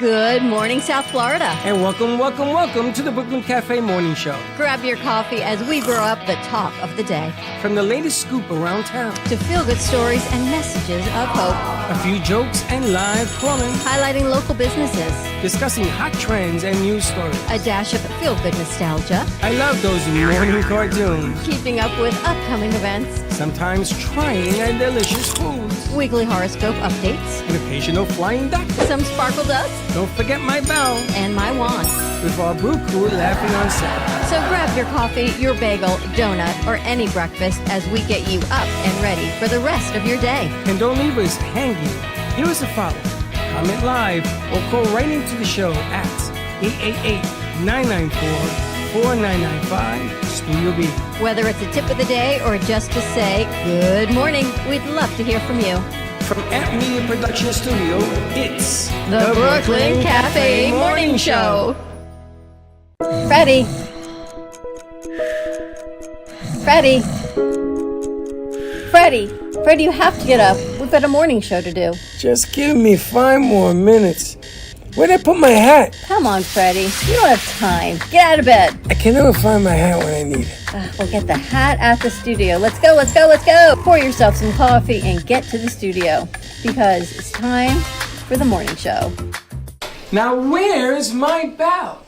Good morning, South Florida. And welcome to the Brooklyn Cafe Morning Show. Grab your coffee as we brew up the talk of the day. From the latest scoop around town to feel-good stories and messages of hope. A few jokes and live calling. Highlighting local businesses. Discussing hot trends and news stories. A dash of feel-good nostalgia. I love those morning cartoons. Keeping up with upcoming events. Sometimes trying and delicious foods. Weekly horoscope updates. An occasional flying duck. Some sparkle dust. Don't forget my bell. And my wand. With our brew crew laughing on set. So grab your coffee, your bagel, donut, or any breakfast as we get you up and ready for the rest of your day. And don't leave us hanging. Give us a follow. Comment live or call right into the show at 888-994-4995 Studio B. Whether it's a tip of the day or just to say good morning, we'd love to hear from you. From Amp Media Production Studio, it's the Brooklyn Cafe Morning Show. Freddie, you have to get up. We've got a morning show to do. Just give me 5 more minutes. Where'd I put my hat? Come on, Freddie. You don't have time. Get out of bed. I can never find my hat when I need it. We'll get the hat at the studio. Let's go. Pour yourself some coffee and get to the studio because it's time for the morning show. Now, where's my bell?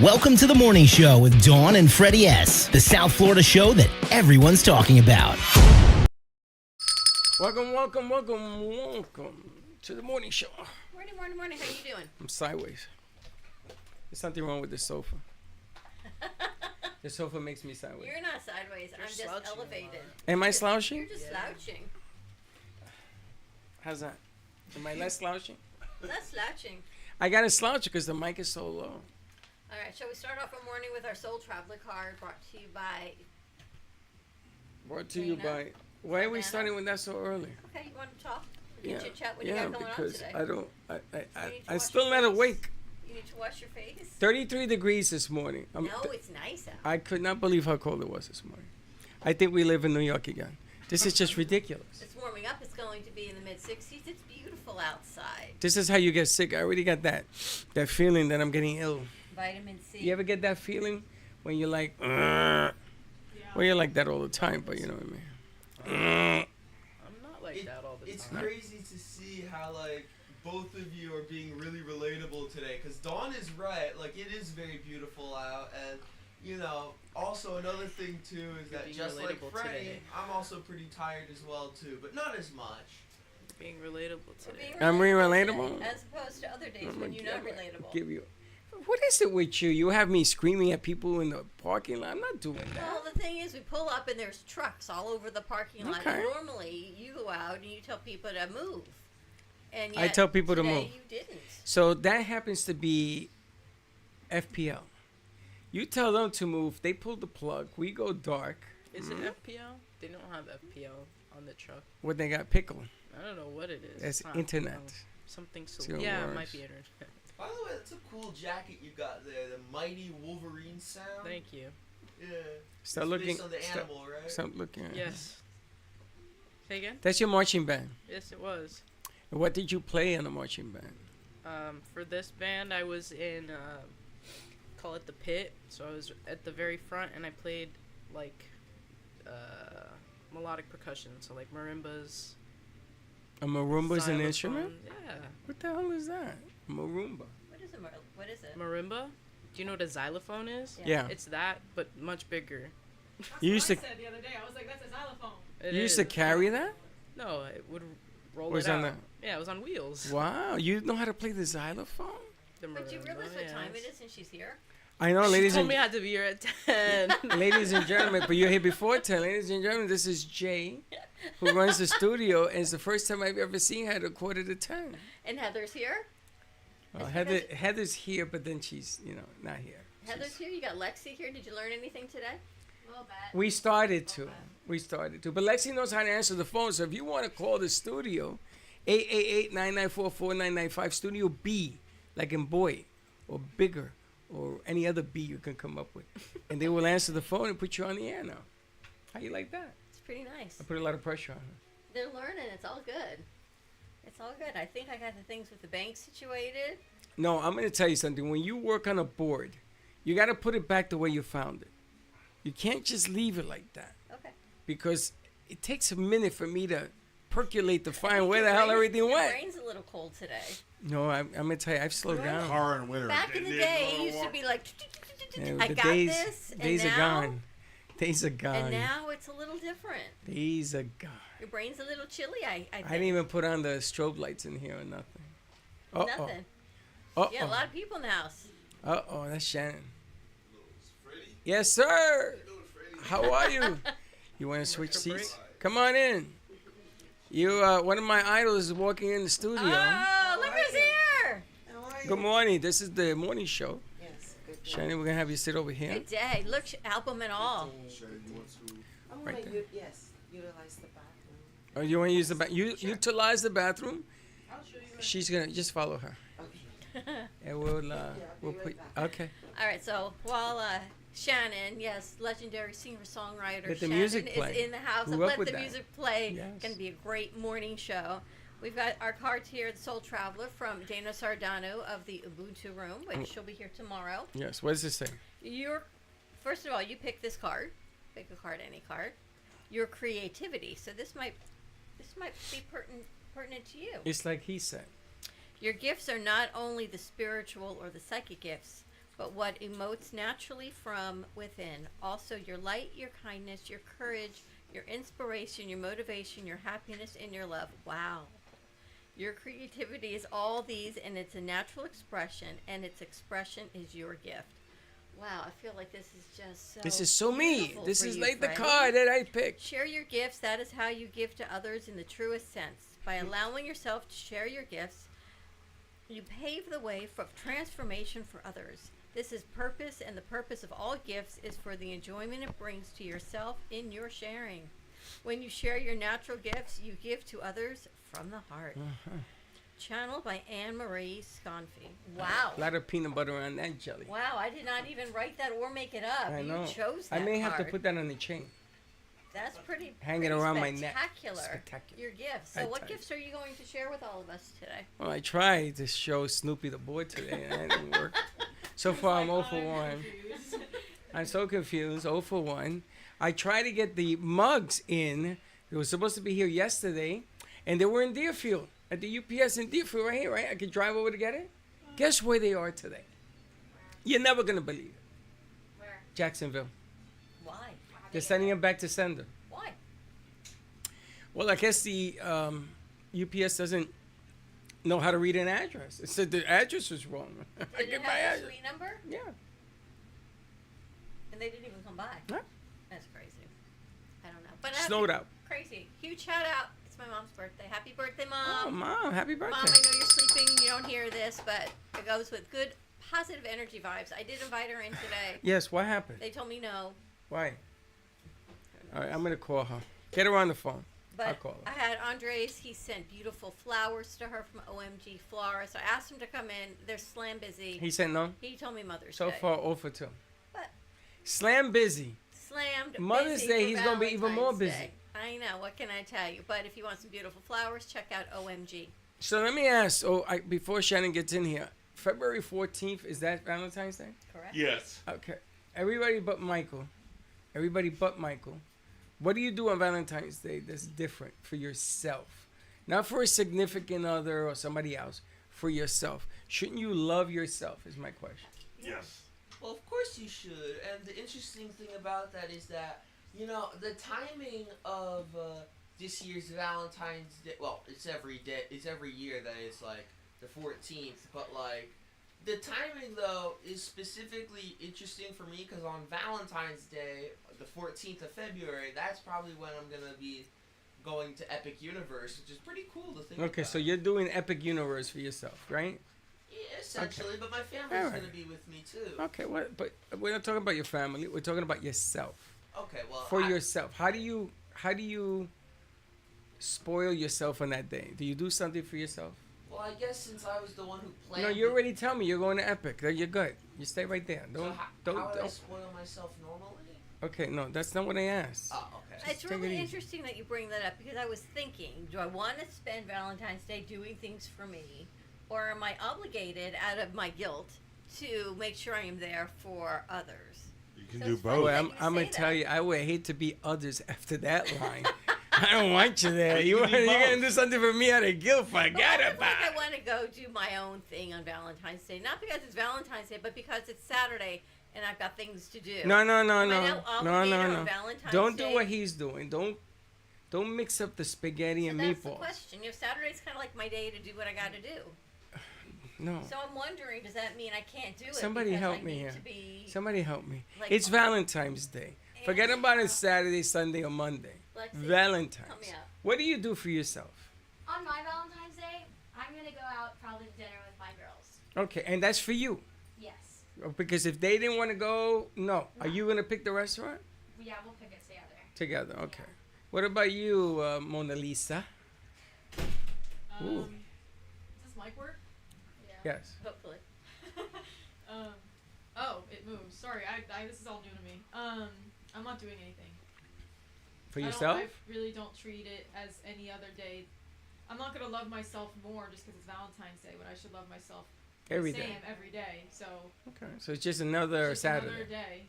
Welcome to the morning show with Dawn and Freddie S., the South Florida show that everyone's talking about. Welcome to the morning show. Morning. How you doing? I'm sideways. There's something wrong with the sofa. The sofa makes me sideways. You're not sideways. I'm just elevated. Am I slouching? You're just slouching. How's that? Am I less slouching? Less slouching. I got to slouch because the mic is so low. All right, shall we start off our morning with our Soul Traveler card brought to you by... Why are we starting with that so early? Okay, you want to talk? Chit-chat? What you got going on today? I'm still not awake. You need to wash your face? 33 degrees this morning. It's nice out. I could not believe how cold it was this morning. I think we live in New York again. This is just ridiculous. It's warming up. It's going to be in the mid-60s. It's beautiful outside. This is how you get sick. I already got that feeling that I'm getting ill. Vitamin C. You ever get that feeling when you're like, well, you're like that all the time, but you know what I mean. I'm not like that all the time. It's crazy to see how both of you are being really relatable today. Because Dawn is right. It is very beautiful out, and also another thing too is that just like Freddie, today. I'm also pretty tired as well too, but not as much. Being relatable today. I'm being relatable. As opposed to other days when you're not relatable. What is it with you? You have me screaming at people in the parking lot. I'm not doing that. Well, the thing is, we pull up and there's trucks all over the parking lot. Okay. And normally, you go out and you tell people to move. And yet, I tell people to move. You didn't. So that happens to be FPL. You tell them to move. They pull the plug. We go dark. Is it FPL? They don't have FPL on the truck. What they got? Pickle. I don't know what it is. It's internet. Something so. Yeah, it might be internet. By the way, that's a cool jacket you got there. The Mighty Wolverine sound. Thank you. Yeah. Start looking. Based on the animal, right? Start looking. Yes. Say again? That's your marching band. Yes, it was. What did you play in the marching band? For this band, I was in, call it the pit. So I was at the very front, and I played melodic percussion. So marimbas. A marimba's an instrument? Yeah. What the hell is that? Marimba. What is it? Marimba? Do you know what a xylophone is? Yeah. It's that, but much bigger. That's what I said the other day. I was like, that's a xylophone. You used to carry that? No, it would roll it out. Yeah, it was on wheels. Wow, you know how to play the xylophone? But you realize what time it is and she's here? I know, ladies and... She told me I had to be here at 10. Ladies and gentlemen, but you're here before 10. Ladies and gentlemen, this is Jay, who runs the studio, and it's the first time I've ever seen her at 9:45. And Heather's here? Heather's here, but then she's, not here. Heather's here? You got Lexi here? Did you learn anything today? A little bit. We started to. But Lexi knows how to answer the phone, so if you want to call the studio, 888-994-4995, Studio B, like in boy, or bigger, or any other B you can come up with. And they will answer the phone and put you on the air now. How you like that? It's pretty nice. I put a lot of pressure on her. They're learning. It's all good. It's all good. I think I got the things with the bank situated. No, I'm going to tell you something. When you work on a board, you got to put it back the way you found it. You can't just leave it like that. Okay. Because it takes a minute for me to percolate to find where the hell everything your went. brain's a little cold today. No, I'm going to tell you, I've slowed down. Car in winter. Back in the day, it used to be like, Yeah, I the got days, this, and days now, are gone. Days are gone. and now it's a little different. Days are gone. Your brain's a little chilly, I think. I didn't even put on the strobe lights in here or nothing. Uh-oh. Nothing. Uh-oh. Yeah, a lot of people in the house. Uh-oh, that's Shannon. Yes, sir. How are you? You want to switch seats? Come on in. You, one of my idols is walking in the studio. Oh, look who's here. Good morning. This is the morning show. Yes, good. Shannon, we're going to have you sit over here. Good day. Look, album and all. I'm Right gonna there. utilize the bathroom. Oh, you want to use the bathroom? You utilize the bathroom? I'll show you. She's going to just follow her. Okay. And we'll be put, right back. okay. All right, so while Shannon, yes, legendary singer-songwriter Let the Shannon music is play. in the house. Grew So up let with the that. music play. Yes. Going to be a great morning show. We've got our cards here, the Soul Traveler from Dana Sardano of the Ubuntu Room, which she'll be here tomorrow. Yes, what does it say? First of all, you pick this card. Pick a card, any card. Your creativity. So this might be pertinent to you. It's like he said. Your gifts are not only the spiritual or the psychic gifts, but what emotes naturally from within. Also, your light, your kindness, your courage, your inspiration, your motivation, your happiness, and your love. Wow. Your creativity is all these, and it's a natural expression, and its expression is your gift. Wow, I feel like this is just so This is so me. beautiful This for is you, like the Freddie. card that I picked. Share your gifts. That is how you give to others in the truest sense. By allowing yourself to share your gifts, you pave the way for transformation for others. This is purpose, and the purpose of all gifts is for the enjoyment it brings to yourself in your sharing. When you share your natural gifts, you give to others from the heart. Channeled by Anne Marie Sconfi. Wow. A lot of peanut butter on that jelly. Wow, I did not even write that or make it up. I know. You chose that I may have to card. put that on the chain. That's pretty Hang it pretty around my neck. spectacular. Spectacular. Your gifts. I So what tell you. gifts are you going to share with all of us today? Well, I tried to show Snoopy the board today, and that didn't work. So far, I'm 0 for 1. I'm so confused, 0 for 1. I tried to get the mugs in. They were supposed to be here yesterday, and they were in Deerfield, at the UPS in Deerfield right here, right? I could drive over to get it. Guess where they are today? You're never going to believe it. Where? Jacksonville. Why? They're sending them back to sender. Why? Well, I guess the UPS doesn't know how to read an address. It said the address was wrong. I Did get it my have a address. suite number? Yeah. And they didn't even come by. Huh? That's crazy. I don't know. But Snowed out. Crazy. Huge shout out. It's my mom's birthday. Happy birthday, Oh, Mom. Mom, happy birthday. Mom, I know you're sleeping. You don't hear this, but it goes with good, positive energy vibes. I did invite her in today. Yes, what happened? They told me no. Why? All right, I'm going to call her. Get her on the phone. I'll But call I her. had Andres. He sent beautiful flowers to her from OMG Flora. So I asked him to come in. They're slam busy. He said no? He told me Mother's So Day. far, 0 for 2. But Slam busy. slammed. Mother's busy Day, for he's gonna be even more Valentine's busy. Day. I know. What can I tell you? But if you want some beautiful flowers, check out OMG. So let me ask, before Shannon gets in here, February 14th, is that Valentine's Day? Correct? Yes. Okay. Everybody but Michael. What do you do on Valentine's Day that's different for yourself? Not for a significant other or somebody else, for yourself. Shouldn't you love yourself is my question. Yes. Well, of course you should. And the interesting thing about that is that, you know, the timing of this year's Valentine's Day, well, it's every year that it's like the 14th, but like, the timing though is specifically interesting for me because on Valentine's Day, the 14th of February, that's probably when I'm going to be going to Epic Universe, which is pretty cool to think about. Okay, so you're doing Epic Universe for yourself, right? Yeah, essentially, but my family's All right. going to be with me too. Okay, but we're not talking about your family. We're talking about yourself. Okay, well, For yourself. How do you spoil yourself on that day? Do you do something for yourself? Well, I guess since I was the one who planned. No, you already tell me you're going to Epic. You're good. You stay right there. So Don't how would I spoil myself normally? Okay, no, that's not what I asked. Oh, okay. It's Take it really easy. interesting that you bring that up because I was thinking, do I want to spend Valentine's Day doing things for me, or am I obligated out of my guilt to make sure I am there for others? You can So do it's funny both. Boy, that I'm you gonna say tell that. you, I would hate to be others after that line. I don't want you there. You You can do you're gonna both. do something for me out of guilt. But Forget I feel about like I it. want to go do my own thing on Valentine's Day, not because it's Valentine's Day, but because it's Saturday and I've got things to do. No, no, no, Am I no, now no, obligated no, on no. Valentine's Don't Day? do what he's doing. Don't mix up the spaghetti So and that's the meatballs. question. Saturday's kind of like my day to do what I got to do. No. So I'm wondering, does that mean I can't do it? Somebody because help I me need here. To be, Somebody help me. Like- It's Valentine's Day. Forget And- about it Saturday, Sunday, or Monday. Lexi, Valentine's. help me out. What do you do for yourself? On my Valentine's Day, I'm gonna go out probably to dinner with my girls. Okay, and that's for you. Yes. Because if they didn't want to go, no. Are you going to pick the restaurant? Yeah, we'll pick it together. Together, okay. What about you, Mona Lisa? Ooh. Does this mic work? Yes. Hopefully. Oh, it moves. Sorry, this is all new to me. I'm not doing anything. For yourself? I really don't treat it as any other day. I'm not gonna love myself more just because it's Valentine's Day, but I should love myself Every the day. same every day. So Okay, so it's just another just Saturday. another day.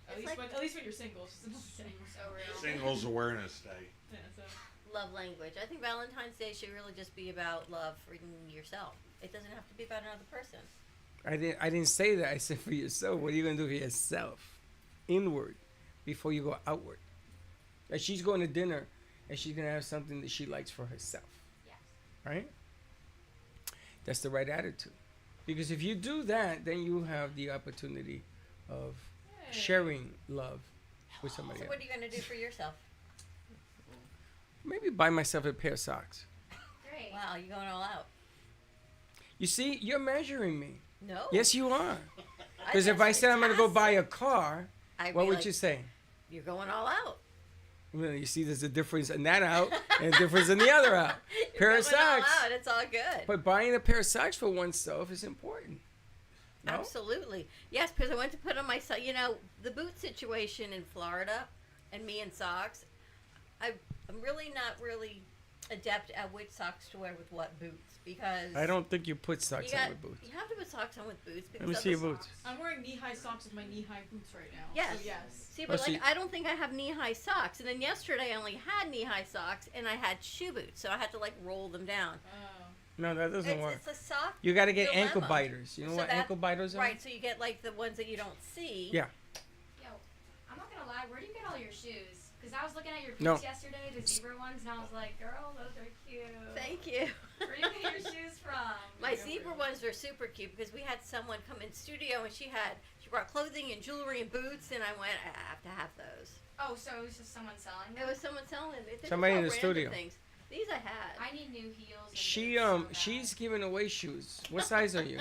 At It's least, like- at least when you're single, it's just another day. So real. Singles Awareness Day. Yeah, so. Love language. I think Valentine's Day should really just be about love for yourself. It doesn't have to be about another person. I didn't say that. I said for yourself. What are you going to do for yourself? Inward before you go outward. Like she's going to dinner and she's going to have something that she likes for herself. Yes. Right? That's the right attitude. Because if you do that, then you have the opportunity of sharing love with somebody So else. what are you going to do for yourself? Maybe buy myself a pair of socks. Great. Wow, you're going all out. You see, you're measuring me. No. Yes, you are. Because think if I that's said I'm going to go buy a fantastic. car, I'd what be would like, you say? You're going all out. Well, you see, there's a difference in that out and a difference in the other out. You're Pair of going all socks. out. It's all good. But buying a pair of socks for oneself is important. No? Absolutely. Yes, because I went to put on my socks. The boot situation in Florida and me in socks, I'm really not really adept at which socks to wear with what boots because I don't think you put socks you on with boots. You have to put socks on with boots because Let me see your other- boots. I'm wearing knee-high socks with my knee-high boots right now. Yes. So yes. See, but Oh, so like I don't think I have knee-high socks. And then yesterday I only had knee-high socks and I had shoe boots, so I had to like roll them down. Oh. No, that doesn't work. It's a sock. You got to get ankle dilemma. biters. You know So what that- ankle biters are? Right, so you get like the ones that you don't see. Yeah. Yo, I'm not gonna lie. Where do you get all your shoes? Because I was looking at your boots No. yesterday, the zebra ones, and I was like, girl, those are cute. Thank you. Where do you get your shoes from? My zebra ones are super cute because we had someone come in studio and she brought clothing and jewelry and boots and I went, I have to have those. Oh, so it was just someone selling It them? was someone selling it. They Somebody sell in the random studio. Things. These I had. I need new heels. And She boots so bad. she's giving away shoes. What size are you?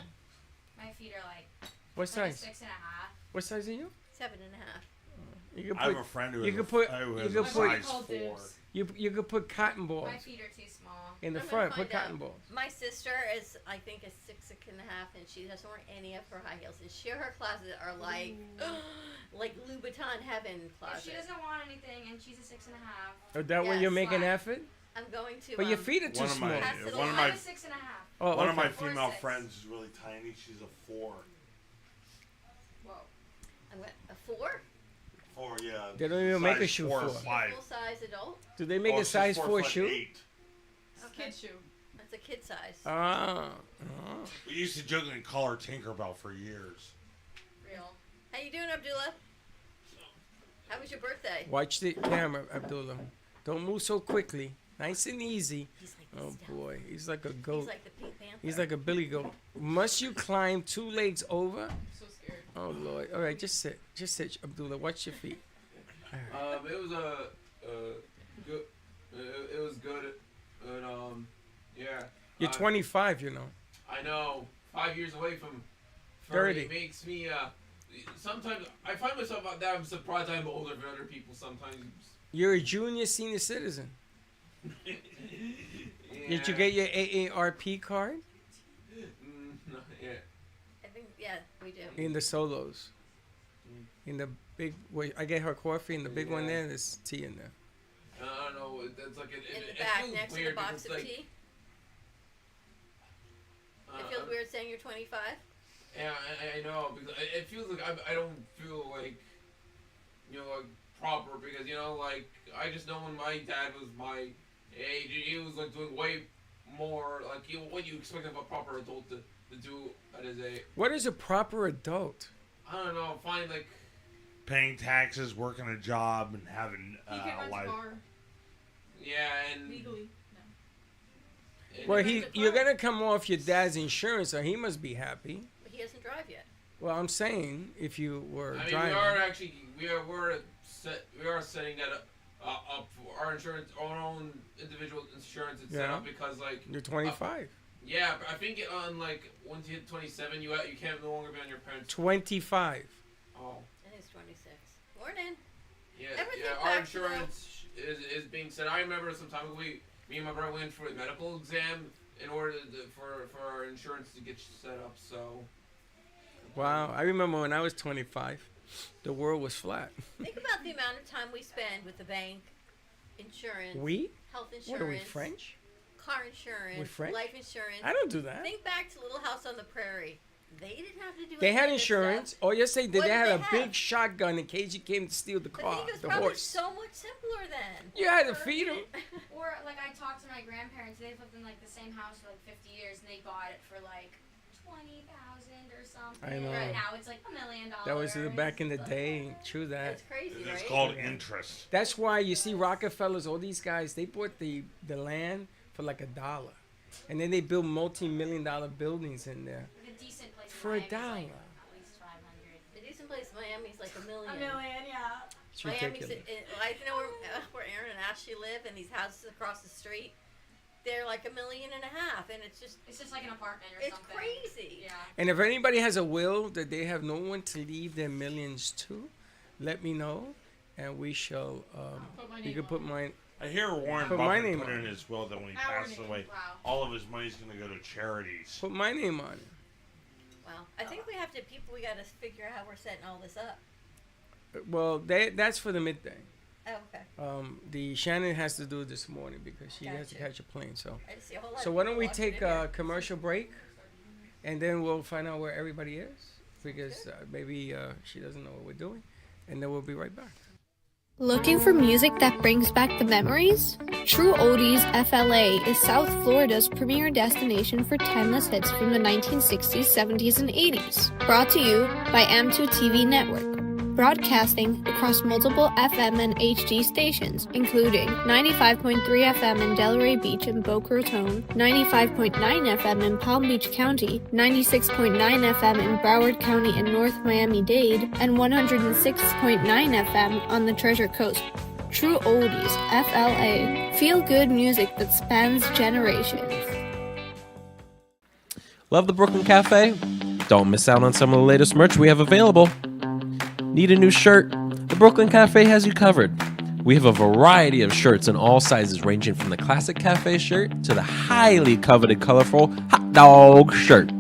My feet are like What like a size? 6.5. What size are you? 7.5. You I have a friend who you has could a, put- who you has could a put- size Called 4. dibs. you could put cotton balls My feet are too small. in the I'm gonna front. Put find cotton out. balls. My sister is, I think, is 6.5, and she doesn't wear any of her high heels. And her closet are like, like Louboutin heaven If closet. she doesn't want anything and she's a 6.5, Oh, that way you're Yes. making Why? effort. I'm going to. But your feet are too One of small. my Pass it one of along. my I'm a 6.5. Oh, one of my okay. Or female 6. friends is really tiny. She's a 4. Whoa. I'm going, a 4? 4, yeah. They don't even make a Size shoe 4 or for. 5. Full size adult? Do they make Oh, a size she's 4 4'8". shoe? It's a Okay. kid shoe. That's a kid size. Ah. We used to jokingly call her Tinkerbell for years. Real. How you doing, Abdullah? How was your birthday? Watch the camera, Abdullah. Don't move so quickly. Nice and easy. He's like the Oh stealth. boy, he's like a goat. He's like the Pink Panther. He's like a billy goat. Must you climb 2 legs over? I'm so scared. Oh Lord. All right, just sit. Just sit, Abdullah. Watch your feet. It was good. It was good, but yeah. You're 25, you know. I know. 5 years away from 30. It makes me sometimes I find myself out there. I'm surprised I'm older than other people. Sometimes. You're a junior senior citizen. Yeah. Did you get your AARP card? No, yeah. I think, yeah, we do. In the solos. In the big, wait, I get her coffee in the big one Yeah. there. There's tea in there. it's like In it the back, feels next to the weird box because, of like, tea. It feels weird saying you're 25. Yeah, I know, because it feels like I don't feel like, like proper, because, like, I just know when my dad was my age, he was, like, doing way more, like, what you expect of a proper adult to do at his age. What is a proper adult? I don't know, find, like... Paying taxes, working a job, and having He can rent life. a car Yeah, and... legally. No. Well, you're gonna come off your dad's insurance, so he must be happy. But he doesn't drive yet. Well, I'm saying if you were I mean, driving. we are setting that up for our insurance, our own individual insurance. It's set up because, like, you're 25. Yeah, but I think on, like, once you hit 27, you can't no longer be on your parents. 25. Oh. And he's 26. Morning. Yeah, Everything our back to insurance is being set. I remember some time ago, me and my brother went for a medical exam in order for our insurance to get set up. So. Wow, I remember when I was 25, the world was flat. Think about the amount of time we spend with the bank, insurance, health insurance. What are we, French? Car insurance, We're French? life insurance. I don't do that. Think back to Little House on the Prairie. They didn't have to do. They had any of this insurance. stuff. Oh, yes, they did. What They had a have? big shotgun in case you came to steal the But car, think it was the probably horse. so much simpler then. You had to feed them. Or, like, I talked to my grandparents. They've lived in, like, the same house for, like, 50 years, and they bought it for, like, $20,000 or something. I know. Right now, it's, like, $1 million. That was back in the day. True that. It's crazy, It's right? called interest. That's why you see Rockefellers, all these guys, they bought the land for like $1. And then they built multi-million-dollar buildings in there. Like a decent place for $1. Like, at least 500. The decent place in Miami's like $1 million. $1 million, yeah. It's Miami's, ridiculous. I know where Aaron and Ashley live, and these houses across the street, they're like $1.5 million, and it's just like an apartment or something. It's crazy. Yeah. And if anybody has a will that they have no one to leave their millions to, let me know, and we shall. You can put mine. I hear Warren Put my Buffett name put on in it. his will that when he Our passes name. away, Wow. all of his money's going to go to charities. Put my name on it. Well, I think we have to. We got to figure out how we're setting all this up. Well, that's for the midday. Oh, okay. The Shannon has to do it this morning because she has to Gotcha. catch a plane. So, I just see a whole lot so of why don't people we walking take in a here. commercial break, and then we'll find out where everybody is because maybe she doesn't know what we're doing, and then we'll be right back. Looking for music that brings back the memories? True Oldies FLA is South Florida's premier destination for timeless hits from the 1960s, 70s, and 80s. Brought to you by M2 TV Network. Broadcasting across multiple FM and HD stations, including 95.3 FM in Delray Beach and Boca Raton, 95.9 FM in Palm Beach County, 96.9 FM in Broward County and North Miami-Dade, and 106.9 FM on the Treasure Coast. True Oldies, FLA. Feel good music that spans generations. Love the Brooklyn Cafe? Don't miss out on some of the latest merch we have available. Need a new shirt? The Brooklyn Cafe has you covered. We have a variety of shirts in all sizes, ranging from the classic cafe shirt to the highly coveted colorful hot dog shirt.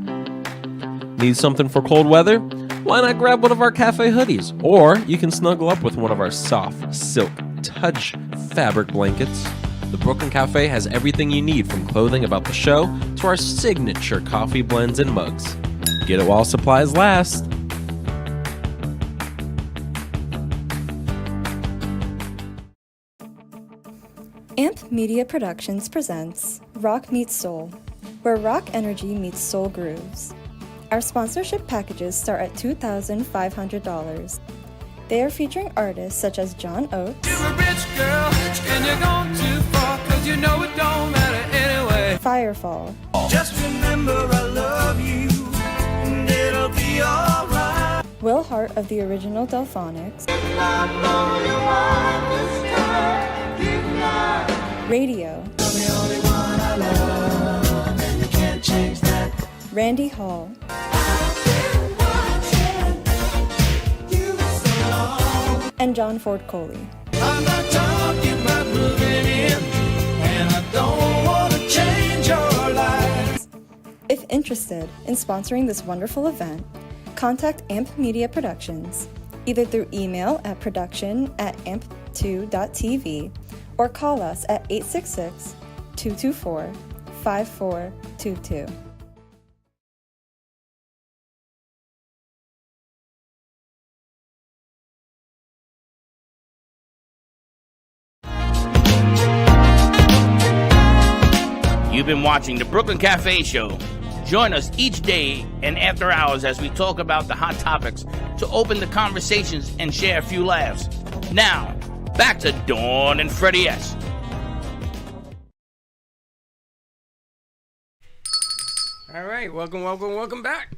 Need something for cold weather? Why not grab one of our cafe hoodies? Or you can snuggle up with one of our soft silk touch fabric blankets. The Brooklyn Cafe has everything you need, from clothing about the show to our signature coffee blends and mugs. Get it while supplies last. AMP Media Productions presents Rock Meets Soul, where rock energy meets soul grooves. Our sponsorship packages start at $2,500. They are featuring artists such as John Oates, Firefall, Just remember I love you, and it'll be alright. Will Hart of the original Delphonics, Radio, Randy Hall, and John Ford Coley. I'm not talking about moving in, and I don't want to change your life. If interested in sponsoring this wonderful event, contact AMP Media Productions, either through email at production@amp2.tv or call us at 866-224-5422. You've been watching the Brooklyn Cafe Show. Join us each day and after hours as we talk about the hot topics to open the conversations and share a few laughs. Now, back to Dawn and Freddie S. All right, welcome back.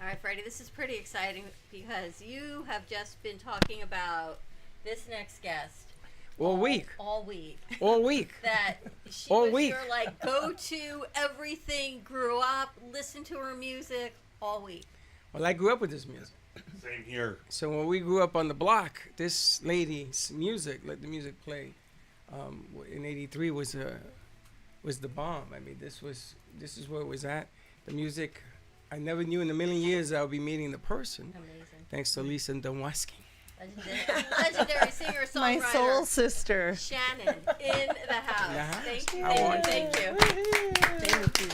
All right, Freddie, this is pretty exciting because you have just been talking about this next guest All week. All week. All week. That she All was week. your like go-to everything. Grew up, listened to her music all week. Well, I grew up with this music. Same here. So when we grew up on the block, this lady's music, let the music play, in '83 was the bomb. I mean, this is where it was at. The music, I never knew in a million years I would be meeting the person. Amazing. Thanks to Lisa Donwaski. Legendary singer-songwriter. My soul sister. Shannon in the house. Yeah. Thank you. How Thank are you. you? Thank you.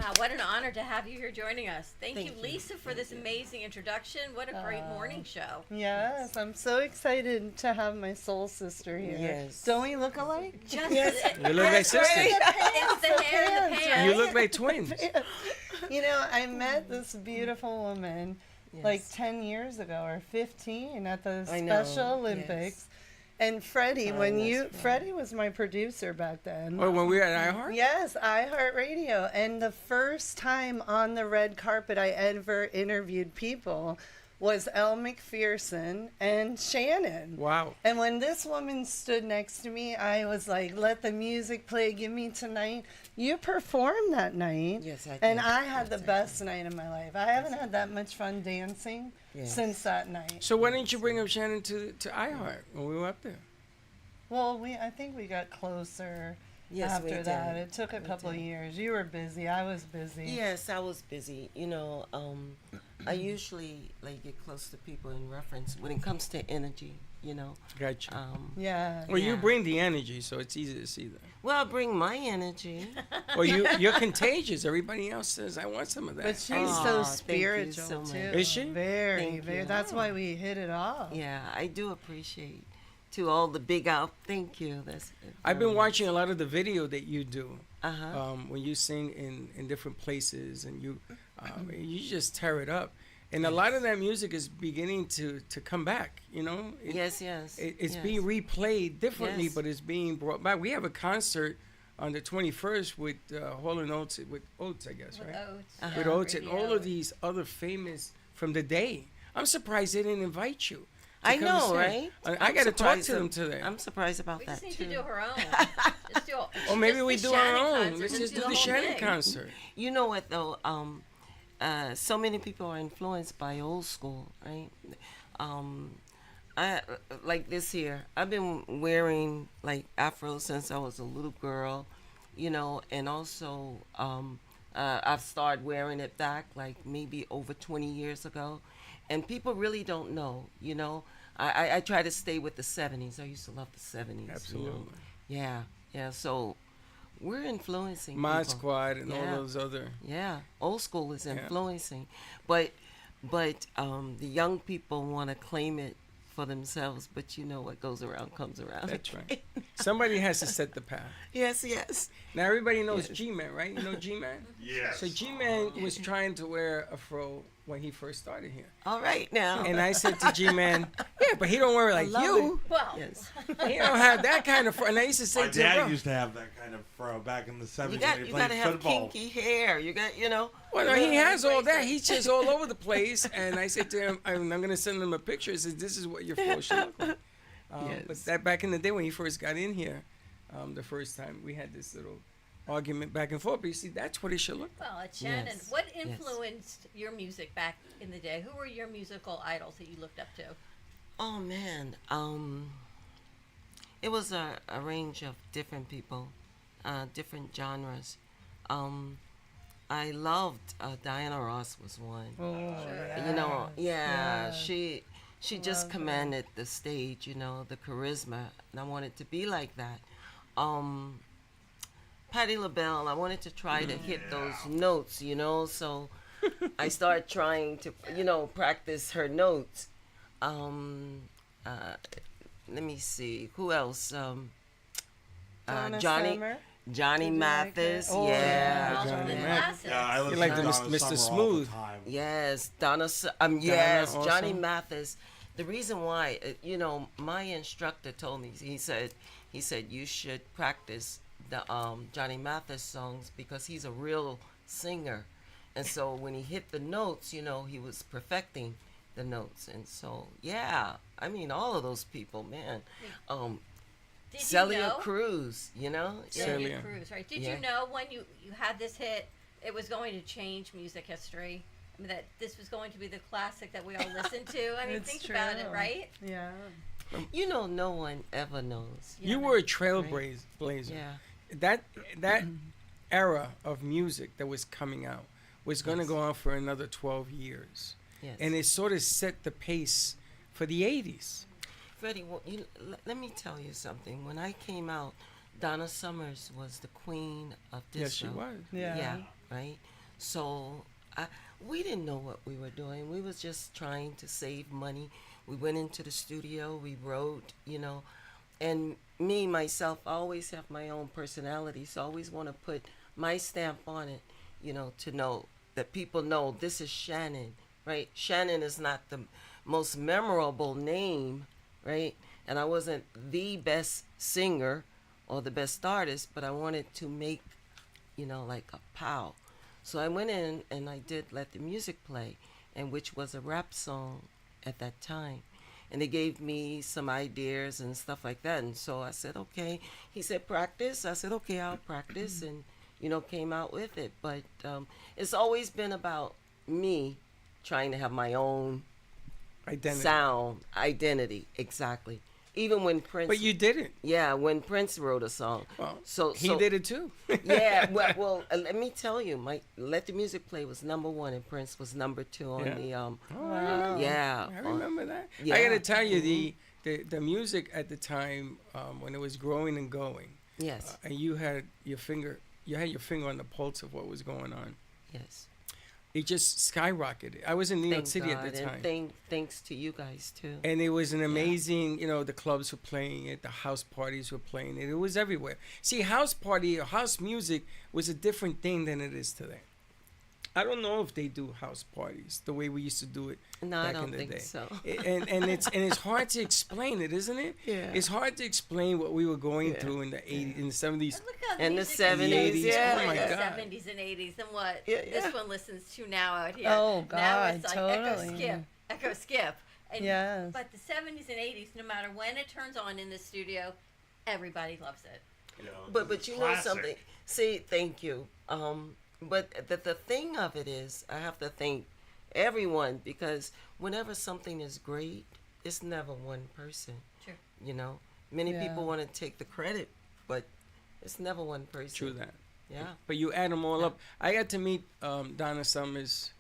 Wow, what an honor to have you here joining us. Thank you, Lisa, for this amazing introduction. What a great morning show. Yes, I'm so excited to have my soul sister here. Yes. Don't we look alike? Just You look like sisters. It's the hair and the pants. You look like twins. You know, I met this beautiful woman like 10 years ago or 15 at the I know, Special Olympics. yes. And Freddie, Freddie was my producer back then. Oh, when we were at iHeart? Yes, iHeartRadio. And the first time on the red carpet I ever interviewed people was Elle McPherson and Shannon. Wow. And when this woman stood next to me, I was like, let the music play, give me tonight. You performed that night. Yes, I did. And I had the best night of my life. I haven't had that much fun dancing since that night. So why didn't you bring up Shannon to iHeart when we were up there? Well, I think we got closer Yes, we after did. that. It took a We couple of did. years. You were busy. I was busy. Yes, I was busy. You know, I usually like get close to people in reference when it comes to energy. You know. Gotcha. Yeah. Well, you bring the energy, so it's easy to see that. Well, I bring my energy. Well, you're contagious. Everybody else says, I want some of that. But she's Aw, so thank you spiritual so much. too. Is she? Very, Thank very. you. That's why we hit it off. Yeah, I do appreciate to all the big out. Thank you. That's. I've been watching a lot of the video that you do. Uh-huh. When you sing in different places and you just tear it up. And a lot of that music is beginning to come back, you know? Yes. It's being replayed differently, Yes. but it's being brought back. We have a concert on the 21st with Hall & Oates, with Oates, I guess, With right? Oates. With Oates and all of these other famous from the day. I'm surprised they didn't invite you. to I come know, sing. right? I got to talk surprised to them today. I'm surprised about We that just need too. to do her own. Just do Or maybe just we the do our Shannon own. concert, Let's just do the the whole Shannon thing. concert. You know what though? So many people are influenced by old school, right? I like this here. I've been wearing like afro since I was a little girl, you know, and also I've started wearing it back like maybe over 20 years ago, and people really don't know, you know. I try to stay with the 70s. I used to love the 70s. Absolutely. You know? Yeah. So we're influencing Mod people. Squad and all Yeah. those other. Yeah, old school is Yeah. influencing, but the young people want to claim it for themselves. But you know what goes around comes around. That's right. Somebody has to set the path. Yes. Now everybody knows Yes. G-Man, right? You know G-Man? Yes. So G-Man was trying to wear a fro when he first started here. All right now. And I said to G-Man, yeah, but he don't wear it like love you. Well, Yes. He don't have that kind of fro. And I used to say My to him, dad bro, used to have that kind of fro back in the 70s You when he got played to have football. kinky hair. You got well, no, he has all that. He's just all over the place. And I said to him, I'm going to send him a picture. I said, this is what your fro should look like. But Yes. that back in the day when he first got in here, the first time, we had this little argument back and forth. But you see, that's what it should look like. well, Shannon, Yes. what influenced your music back in the day? Who were your musical idols that you looked up to? Oh man, it was a range of different people, different genres. I loved Diana Ross was one. Oh, You know, yes. she She just commanded the stage, you know, the charisma, and I wanted to be like that. Patti LaBelle, I wanted to try to hit those notes, you know, so I started trying to, you know, practice her notes. Let me see, who else? Donna Johnny Summer. Johnny Did you like Mathis, it? Oh, yeah. Johnny the Mathis. classics. Yeah, I You listen like to the Donna Mr. Summer all the Smooth. time. Yes, yes, also. Johnny Mathis. The reason why, you know, my instructor told me, he said you should practice the Johnny Mathis songs because he's a real singer, and so when he hit the notes, you know, he was perfecting the notes, and so yeah, I mean all of those people, man. Did Celia you know? Cruz, you know, Celia Cruz, right? Did Yeah. you know when you had this hit, it was going to change music history? I mean, that this was going to be the classic that we all listen to. I mean, It's think about it, true. right? Yeah. You know, no one ever knows. You were a trailblazer. Yeah. That era of music that was coming out was going to Yes. go on for another 12 years. Yes. And it sort of set the pace for the 80s. Freddie, well, let me tell you something. When I came out, Donna Summers was the queen of disco. Yes, she was. Yeah. Right? So we didn't know what we were doing. We was just trying to save money. We went into the studio. We wrote, you know. And me, myself, I always have my own personality. So I always want to put my stamp on it, you know, to know that people know this is Shannon, right? Shannon is not the most memorable name, right? And I wasn't the best singer or the best artist, but I wanted to make, you know, like a pow. So I went in and I did Let the Music Play, and which was a rap song at that time. And they gave me some ideas and stuff like that. And so I said, okay. He said, practice. I said, okay, I'll practice. And, you know, came out with it. But it's always been about me trying to have my own identity. Exactly. Even when Prince. But you didn't. Yeah, when Prince wrote a song. Well, so he did it too. Yeah, well, let me tell you, my Let the Music Play was #1 and Prince was #2 on Yeah. the I remember that. Yeah. I got to tell you, the music at the time when it was growing and going. Yes. And you had your finger on the pulse of what was going on. Yes. It just skyrocketed. I was in New York City at the time. And thanks to you guys too. And it was an amazing, you know, the clubs were playing it, the house parties were playing it. It was everywhere. See, house party or house music was a different thing than it is today. I don't know if they do house parties the way we used to do it No, I back don't in the think day. so. And it's hard to explain it, isn't it? Yeah. It's hard to explain what we were going through in the 80s, in the 70s. And the music 70s, is yeah. Oh my the God. 70s and 80s and what Yeah, this yeah. one listens to now out here. Oh, Now God, it's like totally. echo skip. And, Yes. But the 70s and 80s, no matter when it turns on in the studio, everybody loves it. But you know something. See, thank you. But the thing of it is, I have to thank everyone because whenever something is great, it's never one person. Sure. You know, many Yeah. people want to take the credit, but it's never one person. True that. Yeah. But you add them all up. I got to meet Donna Summers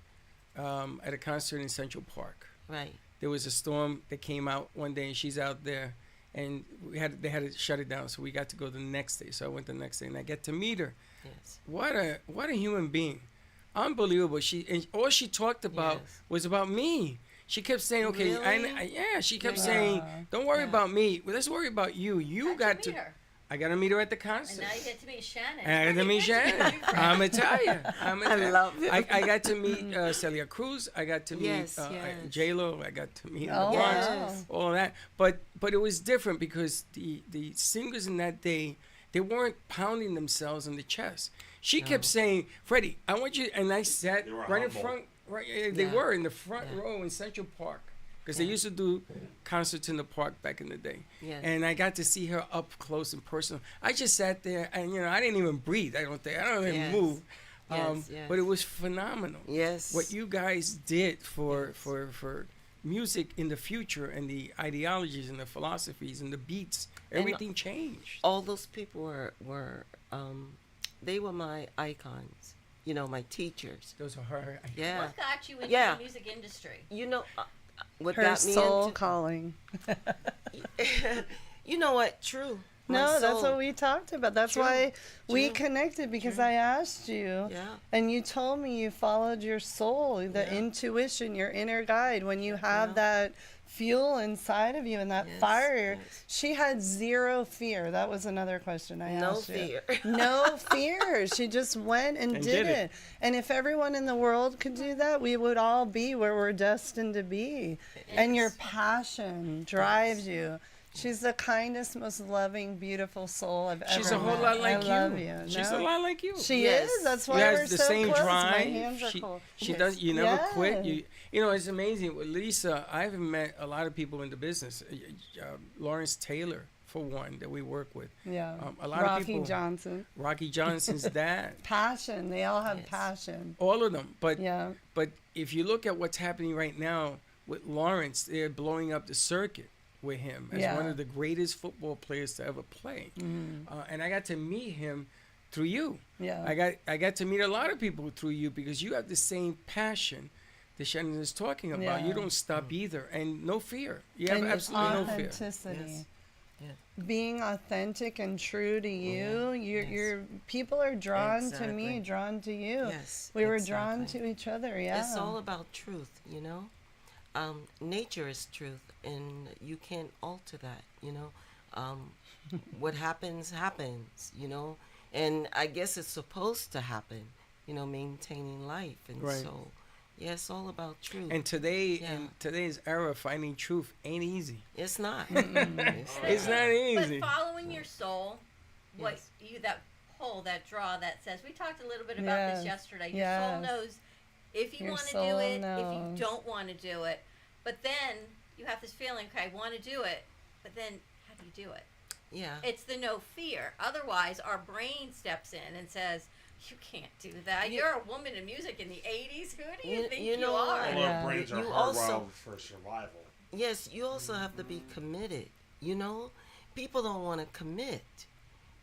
at a concert in Central Park. Right. There was a storm that came out one day, and she's out there, and they had to shut it down. So we got to go the next day. So I went the next day, and I get to meet her. Yes. What a human being, unbelievable. And all she talked about was about me. She kept saying, "Okay, Really? She kept saying, "Don't worry about me. Well, let's worry about you. You got to." meet her? I got to meet her at the concert. And now you get to meet Shannon. I got to meet Shannon. I'm Italian. I love it. I got to meet Celia Cruz. I got to meet Yes, yes. J-Lo. I got to meet Oh, the Bronx, yes. all of that. But it was different because the singers in that day, they weren't pounding themselves in the chest. She kept saying, "Freddie, I want you," and I sat They were right in humble. front. Right, they Yeah. were in the front row in Central Park. Because they used to do concerts in the park back in the day. Yes. And I got to see her up close and personal. I just sat there and, you know, I didn't even breathe. I don't even Yes. move. Yes, yes. But it was phenomenal. Yes. What you guys did for music in the future and the ideologies and the philosophies and the beats, everything changed. All those people were they were my icons. You know, my teachers. Those are her. Yeah. What got you into Yeah. the music industry? You know, what Her got me soul into calling. You know what? True. My No, that's soul. what we talked about. That's True. why we True. connected, because True. I asked you, Yeah. and you told me you followed your soul, the Yeah. intuition, your inner guide. When you have that fuel inside of you and that Yes, fire, yes. she had zero fear. That was another question I No asked you. fear. No fear. She just went and did it. And if everyone in the world could do that, we would all be where we're destined to be. And your passion drives you. She's the kindest, most loving, beautiful soul I've ever She's a whole met. lot like I you. love you. She's No? a lot like you. She Yes. is. That's She why has we're the so same close. drive. My hands are She, cold. she Yes. does. You never quit. Yes. You know, it's amazing. With Lisa, I haven't met a lot of people in the business. Lawrence Taylor, for one, that we work with. Yeah. A lot Rocky of people. Johnson. Rocky Johnson's dad. Passion. They all have passion. All of them. But Yeah. but if you look at what's happening right now with Lawrence, they're blowing up the circuit with him as Yeah. one of the greatest football players to ever play. And I got to meet him through you. Yeah. I got to meet a lot of people through you because you have the same passion that Shannon is talking about. Yeah. You don't stop either, and no fear. You have And absolutely no fear. authenticity. Being authentic and true to you, your people are drawn to me, Exactly. drawn to you. Yes, We were drawn exactly. to each other. Yeah. It's all about truth, you know. Nature is truth, and you can't alter that, you know. What happens, happens, you know. And I guess it's supposed to happen, you know, maintaining life. And Right. so, yeah, it's all about truth. And today, Yeah. in today's era, finding truth ain't easy. It's not. It's not easy. But following your soul, what you that pull, that draw, that says. We talked a little bit about this Yes. yesterday. Your soul Yes. knows if you Your want to do soul it, if knows. you don't want to do it. But then you have this feeling, okay, I want to do it, but then how do you do it? Yeah. It's the no fear. Otherwise, our brain steps in and says, "You can't do that. You- You're a woman in music in the '80s. Who do you think you you know are?" what? Well, our brains are You hardwired also- for survival. Yes, you also have to be committed. You know, people don't want to commit.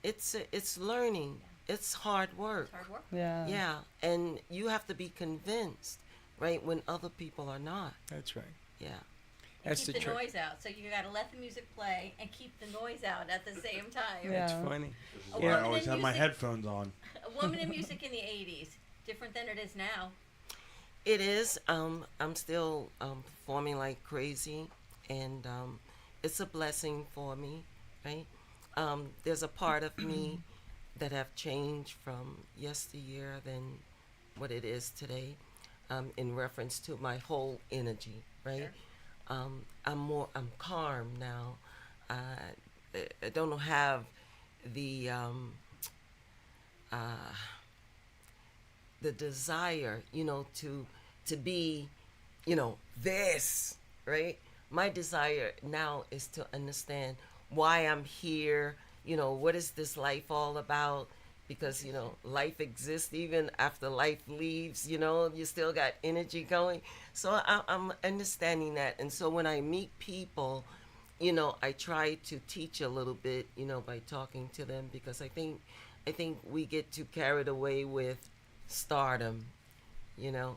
It's learning. It's hard work. Hard work. Yeah. Yeah, and you have to be convinced, right? When other people are not. That's right. Yeah. And That's keep the the trick. noise out. So you got to let the music play and keep the noise out at the same time. That's funny. This is A why I woman always in have my music- headphones on. A woman in music in the '80s, different than it is now. It is. I'm still performing like crazy, and it's a blessing for me, right? There's a part of me that have changed from yesteryear than what it is today, in reference to my whole energy, right? I'm calm now. I don't have the desire, you know, to be, you know, this, right? My desire now is to understand why I'm here, you know, what is this life all about? Because, you know, life exists even after life leaves, you know, you still got energy going. So I'm understanding that. And so when I meet people, you know, I try to teach a little bit, you know, by talking to them, because I think we get too carried away with stardom, you know.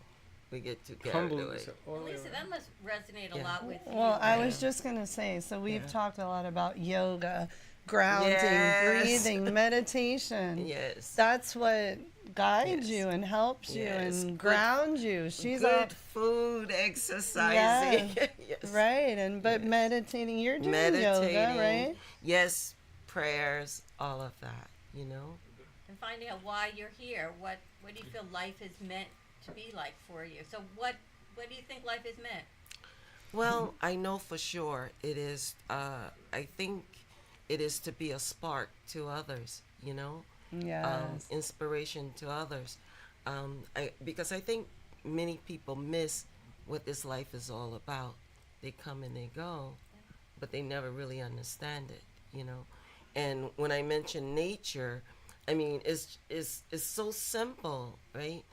We get too carried away. Humbleness all the way Lisa, around. that must resonate a Yeah. lot with you. Well, I was just going to say, so we've Yeah. talked a lot about yoga, grounding, Yes. breathing, meditation. Yes. That's what guides Yes. you and helps you Yes. and Good- grounds you. She's good a food, exercising. Yes. Right, and but meditating, you're doing Meditating. yoga, right? Yes, prayers, all of that, you know. And finding out why you're here. What do you feel life is meant to be like for you? So what do you think life is meant? Well, I know for sure it is. I think it is to be a spark to others, you know. Yes. Inspiration to others. Because I think many people miss what this life is all about. They come and they go, but they never really understand it, you know. And when I mention nature, I mean it's so simple, right?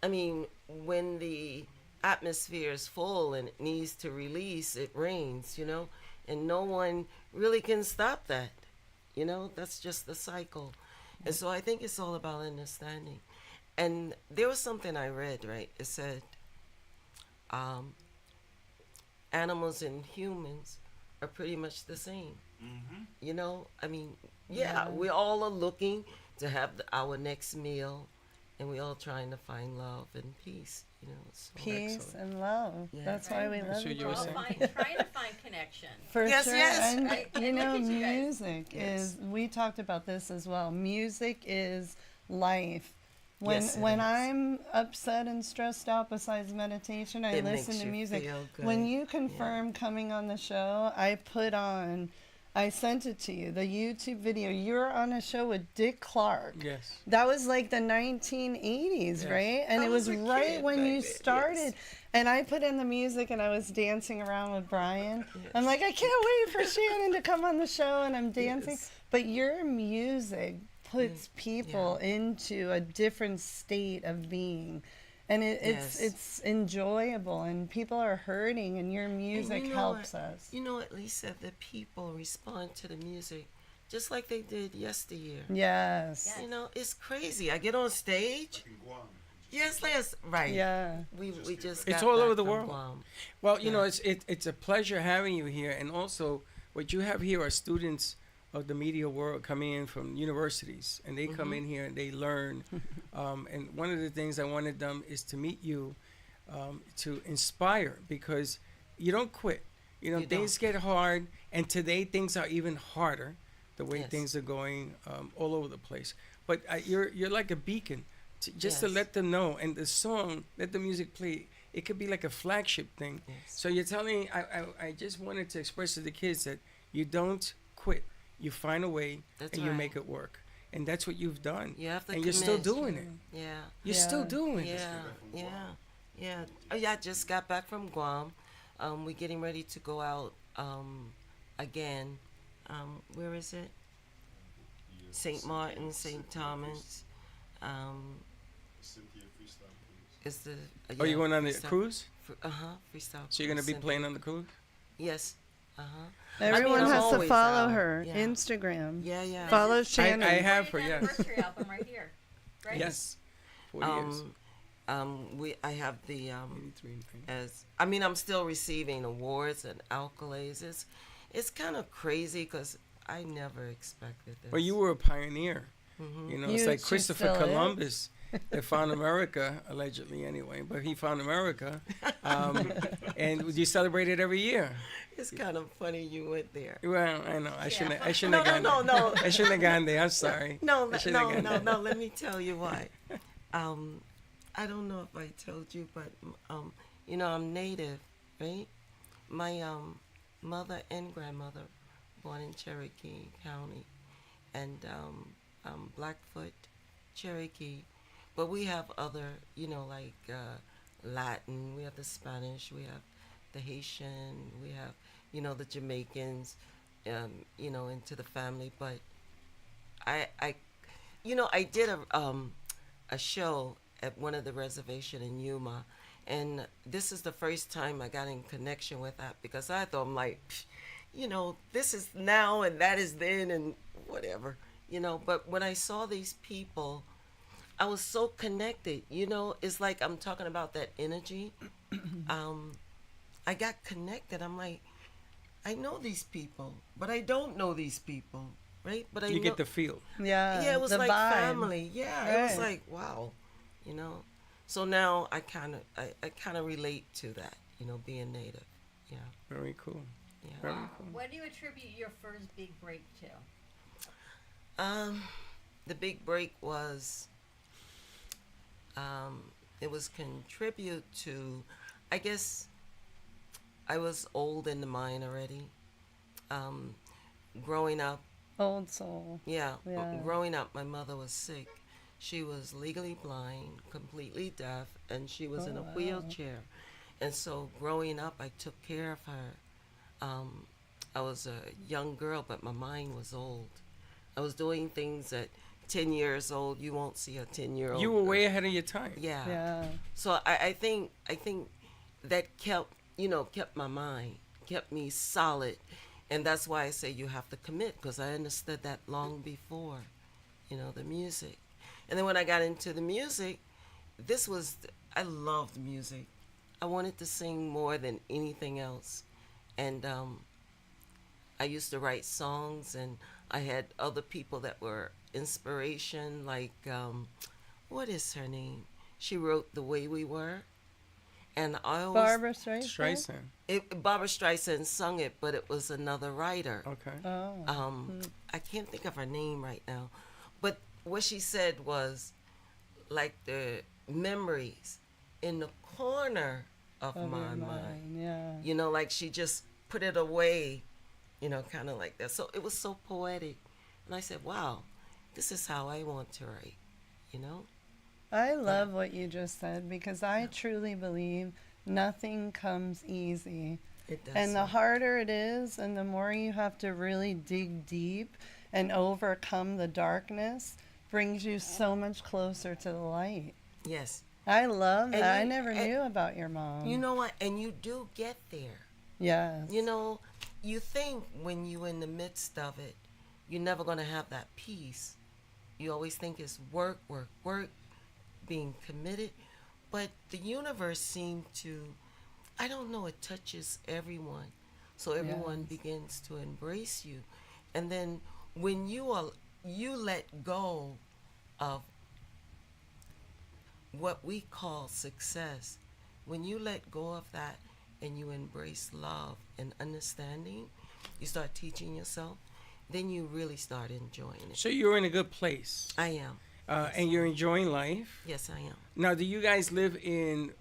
I mean, when the atmosphere is full and it needs to release, it rains, you know, and no one really can stop that, you know. That's just the cycle. And so I think it's all about understanding. And there was something I read, right? It said, animals and humans are pretty much the same. Mm-hmm. You know, I mean, yeah, we all are looking to have our next meal, and we all trying to find love and peace. You know, so Peace and love. Yeah. That's why we love what each you were other. saying. Trying to find connection. For Yes, sure. yes. And Right? you And know, look at you guys. music is, we talked about this as well. Music is life. When Yes, it when is. I'm upset and stressed out, besides meditation, I It listen makes to you music. feel good. When you confirm coming on the show, I sent it to you, the YouTube video. You're on a show with Dick Clark. Yes. That was like the 1980s, Yes. right? And I it was was a right kid when back you then, started. yes. And I put in the music and I was dancing around with Brian. I'm like, I can't wait for Shannon to come on the show, and I'm dancing. Yes. But your music puts people into a different state of being. And it's enjoyable, and people are hurting, and your music you know helps what? us. You know, at least that the people respond to the music just like they did yesteryear. Yes. You know, it's crazy. I get on stage. Yes, right. Yeah. We just It's got all back over the from world. Guam. Well, you Yeah. know, it's a pleasure having you here, and also what you have here are students of the media world coming in from universities, and they come Mhm. in here and they learn. And one of the things I wanted them is to meet you, to inspire, because you don't quit. You know, You things get hard, and today things are even harder, the way Yes. things are going all over the place. But you're like a beacon, just to Yes. let them know. And the song, let the music play. It could be like a flagship thing. Yes. So you're telling, I just wanted to express to the kids that you don't quit. You find a way, That's and you right. make it work. And that's what you've done. You have to and you're still commit. doing it. Yeah. You're still doing it. Yeah. Oh, yeah, I just got back from Guam. We're getting ready to go out again. Where is it? St. Martin, St. Thomas. Is the Oh, you're going on the freestyle- cruise? Freestyle. So you're going to cruise, be Cynthia. playing on the cruise? Yes. Everyone I'm has to always follow out. her Yeah. Instagram. Yeah. Follow Shannon. I have her, yes. Anniversary album right here. Right? Yes. 4 years. I have the I'm still receiving awards and accolades. It's kind of crazy because I never expected this. Well, you were a pioneer. Mhm. You know, You it's like just Christopher still is. Columbus that found America, allegedly anyway, but he found America. And you celebrate it every year. It's kind of funny you went there. Well, I know. I shouldn't have No, gone no, there. no. I shouldn't have gone there. I'm sorry. No, I shouldn't have gone there. Let me tell you why. I don't know if I told you, but you know, I'm native, right? My mother and grandmother born in Cherokee County, and Blackfoot, Cherokee, but we have other, you know, like Latin. We have the Spanish. We have the Haitian. We have, you know, the Jamaicans. You know, into the family, but I did a show at one of the reservation in Yuma, and this is the first time I got in connection with that, because I thought, I'm like, you know, this is now and that is then and whatever, you know. But when I saw these people, I was so connected. You know, it's like I'm talking about that energy. I got connected. I'm like, I know these people, but I don't know these people, right? But You get the feel. yeah, it was the like vibe. family. Yeah, it was Right. like, wow, you know. So now I kind of relate to that, you know, being native. Yeah. Very cool. Yeah. Very cool. What do you attribute your first big break to? The big break was, it was contribute to, I guess, I was old in the mind already. Growing up. Old soul. Yeah. Yeah. Growing up, my mother was sick. She was legally blind, completely deaf, and she was in a wow. wheelchair. And so growing up, I took care of her. I was a young girl, but my mind was old. I was doing things at 10 years old. You won't see a 10-year-old. You were way ahead of your time. Yeah. Yeah. So I think that kept my mind, kept me solid. And that's why I say you have to commit, because I understood that long before, you know, the music. And then when I got into the music, I loved music. I wanted to sing more than anything else. And I used to write songs, and I had other people that were inspiration, like, what is her name? She wrote The Way We Were. And I always... Barbara Streisand? Barbara Streisand sung it, but it was another writer. Okay. Oh. I can't think of her name right now. But what she said was, like, the memories in the corner of my mind. Yeah. You know, like she just put it away, you know, kind of like that. So it was so poetic. And I said, wow, this is how I want to write, you know? I love what you just said, because I truly believe nothing comes easy. It does. And the harder it is, and the more you have to really dig deep and overcome the darkness, brings you so much closer to the light. Yes. I love that. I you- never knew about your mom. You know what? And you do get there. Yes. You know, you think when you're in the midst of it, you're never going to have that peace. You always think it's work, work, work, being committed. But the universe seemed to, I don't know, it touches everyone. So everyone begins to embrace you. And then when you let go of what we call success, when you let go of that and you embrace love and understanding, you start teaching yourself, then you really start enjoying it. So you're in a good place. I am. And you're enjoying life. Yes, I am. Now, do you guys live in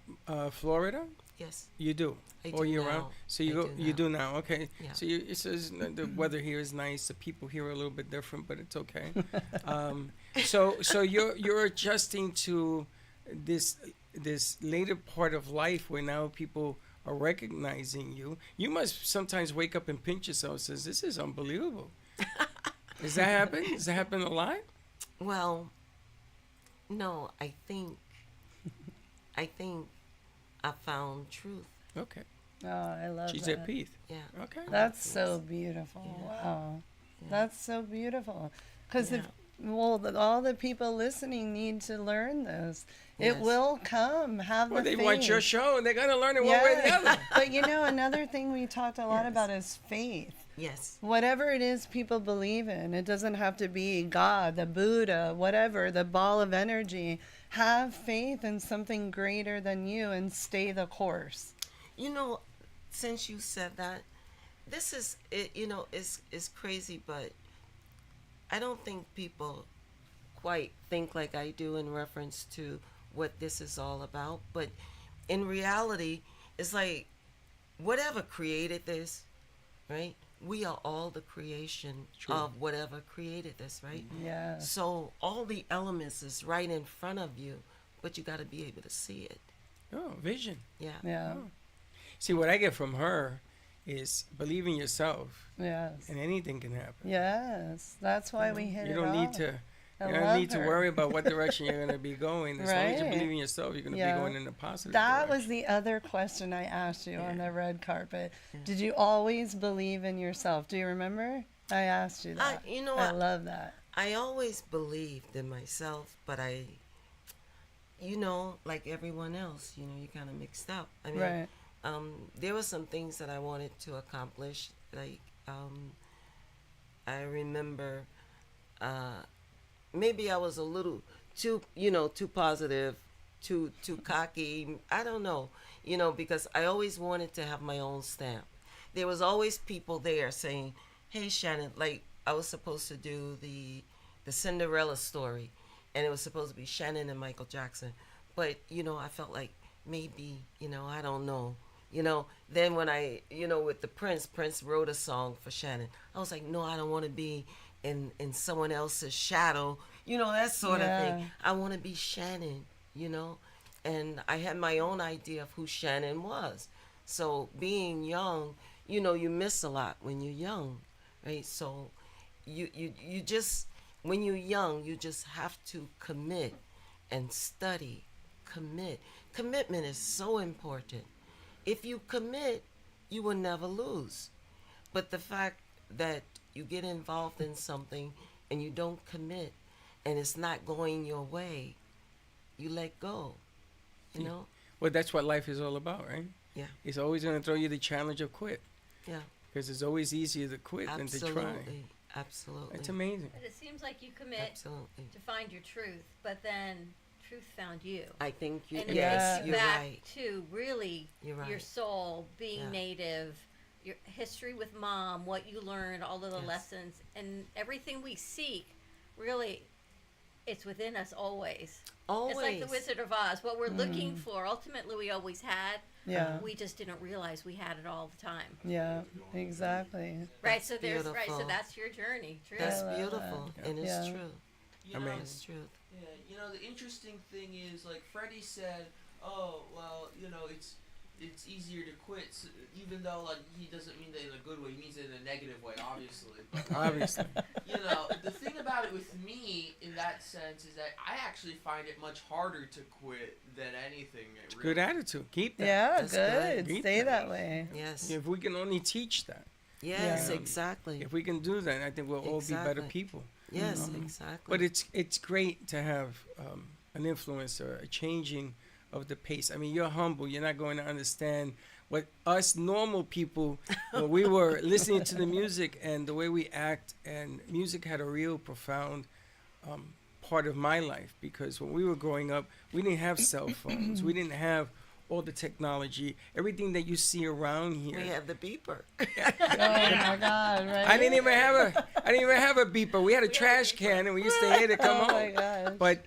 Florida? Yes. You do. I All do year now. round. So you I go. do You now. do now. Okay. Yeah. So it says the weather here is nice. The people here are a little bit different, but it's okay. So you're adjusting to this later part of life where now people are recognizing you. You must sometimes wake up and pinch yourself and says, "This is unbelievable." Does that happen? Does that happen a lot? Well, no, I think I found truth. Okay. Oh, I love She's that. at peace. Yeah. Okay. That's so beautiful. Yeah. Wow. That's so beautiful. Because Yeah. all the people listening need to learn this. It Yes. will come. Have Well, the they faith. want your show, and they're gonna learn it one way or the other. But you know, another thing we talked a lot Yes. about is faith. Yes. Whatever it is people believe in, it doesn't have to be God, the Buddha, whatever, the ball of energy. Have faith in something greater than you and stay the course. You know, since you said that, this is it. You know, it's crazy, but I don't think people quite think like I do in reference to what this is all about. But in reality, it's like whatever created this, right? We are all the creation True. of whatever created this, right? Yeah. So all the elements is right in front of you, but you got to be able to see it. Oh, vision. Yeah. Yeah. Oh. See, what I get from her is believe in yourself, Yes. and anything can happen. Yes. That's why we hit You it don't need off. to. I You don't love need to her. worry about what direction you're going to be going. As long as you Right. believe in yourself, you're going to Yeah. be going in a positive That direction. was the other question I asked you on the red carpet. Did you always believe in yourself? Do you remember? I asked you that. You know I what? love that. I always believed in myself, but you know, like everyone else, you know, you kind of mixed up. I mean, Right. there were some things that I wanted to accomplish. Like, I remember, maybe I was a little too positive, too cocky. I don't know, you know, because I always wanted to have my own stamp. There was always people there saying, "Hey, Shannon," like I was supposed to do the Cinderella story, and it was supposed to be Shannon and Michael Jackson. But, you know, I felt like maybe, you know, I don't know. You know, then when with the Prince wrote a song for Shannon. I was like, no, I don't want to be in someone else's shadow. You know, that sort of thing. I want to be Shannon, you know. And I had my own idea of who Shannon was. So being young, you know, you miss a lot when you're young, right? So you just, when you're young, you just have to commit and study. Commitment is so important. If you commit, you will never lose. But the fact that you get involved in something and you don't commit and it's not going your way, you let go, you know? Well, that's what life is all about, right? Yeah. It's always going to throw you the challenge of quit. Yeah. Because it's always easier to quit than to try. Absolutely. It's amazing. But it seems like you commit Absolutely. to find your truth, but then truth found you. I think you. And it Yes, takes you you're back right. to really You're right. your soul, being Yeah. native, your history with mom, what you learned, all of the Yes. lessons, and everything we seek, really, it's within us always. It's like the Always. Wizard of Oz. What we're looking for, ultimately, we always had. Yeah. We just didn't realize we had it all the time. Yeah, exactly. Right. That's So there's right. So beautiful. that's your journey. Truly. That's I love beautiful, that. and it's Yeah. true. You know, It's true. Yeah, you know, the interesting thing is, like Freddie said, oh, well, you know, it's easier to quit, so, even though, like, he doesn't mean that in a good way, he means it in a negative way, obviously. But, Obviously. You know, the thing about it with me, in that sense, is that I actually find it much harder to quit than anything. Really. Good attitude. Keep that. Yeah, That's good. Keep Stay that way. Yes. If we can only teach that. Yes, Yeah. exactly. If we can do that, I think we'll all be better Exactly. people. Yes, you know? exactly. But it's great to have an influencer, a changing of the pace. I mean, you're humble. You're not going to understand what us normal people, when we were listening to the music and the way we act, and music had a real profound part of my life, because when we were growing up, we didn't have cell phones. We didn't have all the technology, everything that you see around here. We had the beeper. Oh my God! Right? I didn't even have a beeper. We had a trash can, and we used to hit it come Oh home. my gosh. But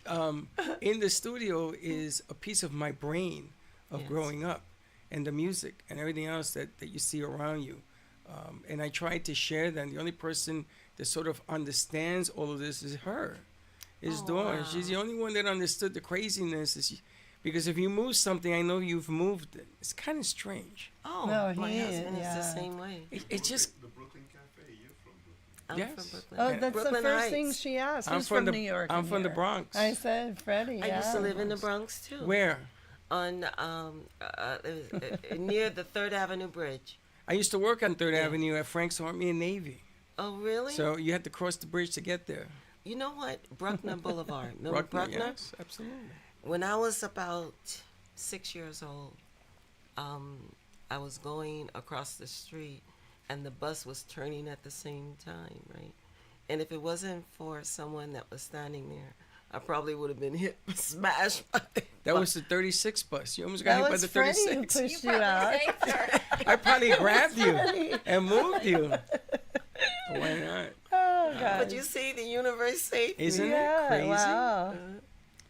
in the studio is a piece of my brain of Yes. growing up, and the music and everything else that you see around you. And I tried to share that. The only person that sort of understands all of this is her, is Oh, Dawn. wow. She's the only one that understood the craziness. Because if you move something, I know you've moved it. It's kind of strange. Oh, No, my he- husband is yeah. the same way. It's just The Brooklyn Cafe, you're from Brooklyn. I'm Yes. from Brooklyn. Oh, that's Brooklyn the first Heights. thing she asked. I'm Who's from from the- New York? I'm in from the here? Bronx. I said Freddie. I yeah. used to live in the Bronx too. where On near the 3rd Avenue Bridge. I used to work on 3rd Avenue at Frank's Army and Navy. Oh, really? So you had to cross the bridge to get there. You know what? Bruckner Boulevard. Remember Bruckner? Yes, absolutely. When I was about 6 years old, I was going across the street, and the bus was turning at the same time, right? And if it wasn't for someone that was standing there, I probably would have been hit, smashed. That was the 36 bus. You almost That got hit by was the Freddie who 36. pushed you out. I probably grabbed you and moved you. Why not? Oh God! But you see, the universe saved me. Isn't Yeah, it crazy? wow.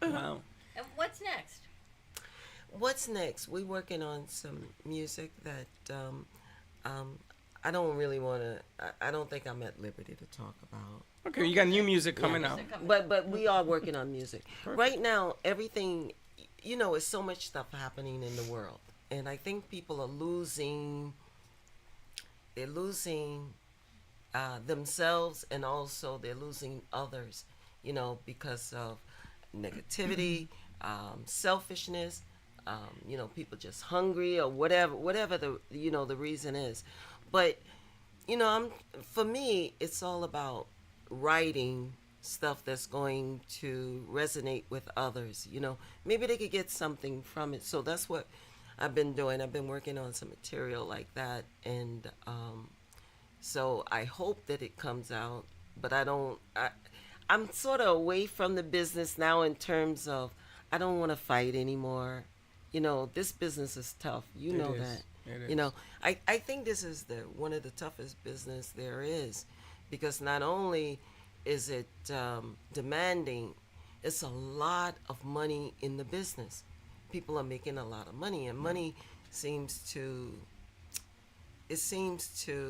Wow. And what's next? What's next? We're working on some music that I don't really want to. I don't think I'm at liberty to talk about. Okay, you got new music coming Yeah. out. But we are working on music. Right now, everything, you know, is so much stuff happening in the world. And I think people are losing, they're losing themselves, and also they're losing others, you know, because of negativity, selfishness, you know, people just hungry or whatever the, you know, the reason is. But, you know, for me, it's all about writing stuff that's going to resonate with others. You know, maybe they could get something from it. So that's what I've been doing. I've been working on some material like that, and so I hope that it comes out. But I'm sort of away from the business now in terms of I don't want to fight anymore. You know, this business is tough. You It know is. that. It You know, is. I think this is one of the toughest business there is, because not only is it demanding, it's a lot of money in the business. People are making a lot of money, and money seems to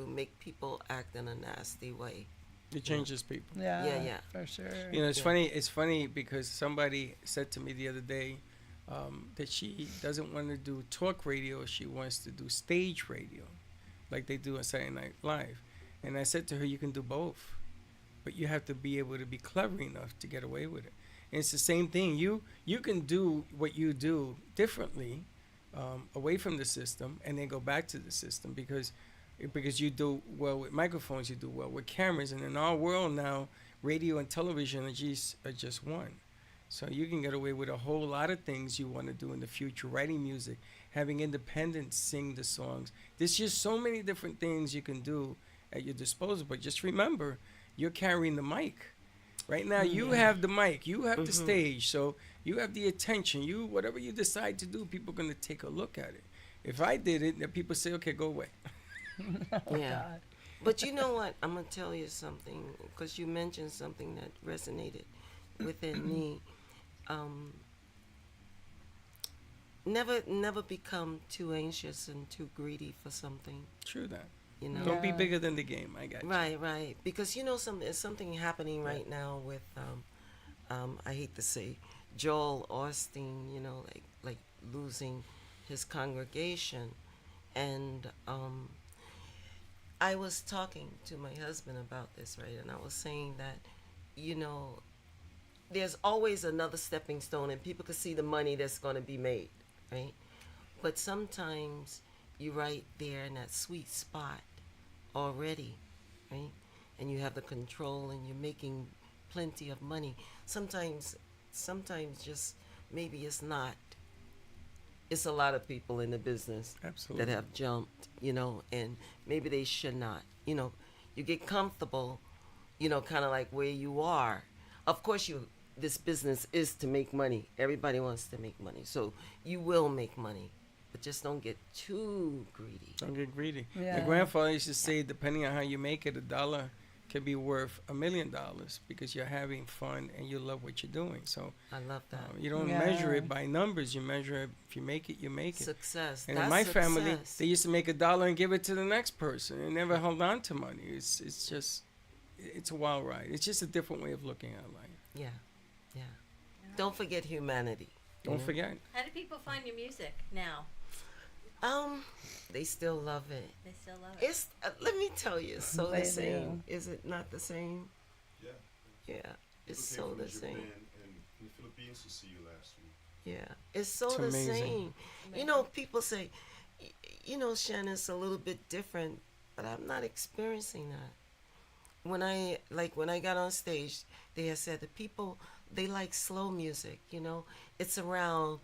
make people act in a nasty way. It changes people. Yeah, for sure. You know, it's funny. It's funny because somebody said to me the other day that she doesn't want to do talk radio. She wants to do stage radio, like they do on Saturday Night Live. And I said to her, you can do both, but you have to be able to be clever enough to get away with it. And it's the same thing. You can do what you do differently, away from the system, and then go back to the system because you do well with microphones, you do well with cameras, and in our world now, radio and television are just one. So you can get away with a whole lot of things you want to do in the future, writing music, having independents sing the songs. There's just so many different things you can do at your disposal. But just remember, you're carrying the mic. Right now, you have the mic. You have the stage. So you have the attention. Whatever you decide to do, people are going to take a look at it. If I did it, then people say, okay, go away. Yeah. But you know what? I'm going to tell you something, because you mentioned something that resonated within me. Never become too anxious and too greedy for something. True that. You know, don't be bigger than the game. I got you. Right. Because you know, there's something happening right now with I hate to say, Joel Osteen. You know, like losing his congregation, and I was talking to my husband about this, right, and I was saying that, you know, there's always another stepping stone, and people can see the money that's going to be made, right? But sometimes you're right there in that sweet spot already, right? And you have the control, and you're making plenty of money. Sometimes just maybe it's not. It's a lot of people in the business that have jumped, you know, and maybe they should not. You know, you get comfortable, you know, kind of like where you are. Of course, this business is to make money. Everybody wants to make money. So you will make money, but just don't get too greedy. Don't get greedy. Yeah. My grandfather used to say, depending on how you make it, $1 can be worth $1 million because you're having fun and you love what you're doing. So I love that. You don't measure it by numbers. You measure it, if you make it, you make it. Success. And in my family, they used to make $1 and give it to the next person. They never held on to money. It's just, it's a wild ride. It's just a different way of looking at life. Yeah. Don't forget humanity. Don't forget. How do people find your music now? They still love it. They still love it. It's let me tell you, it's so They the same. do. Is it not the same? Yeah. Yeah, it's People so came the from same. Japan and in the Philippines to see you last week. Yeah, it's so It's the amazing. same. You know, people say, you know, Shannon, it's a little bit different, but I'm not experiencing that. When I got on stage, they had said the people, they like slow music. You know, it's around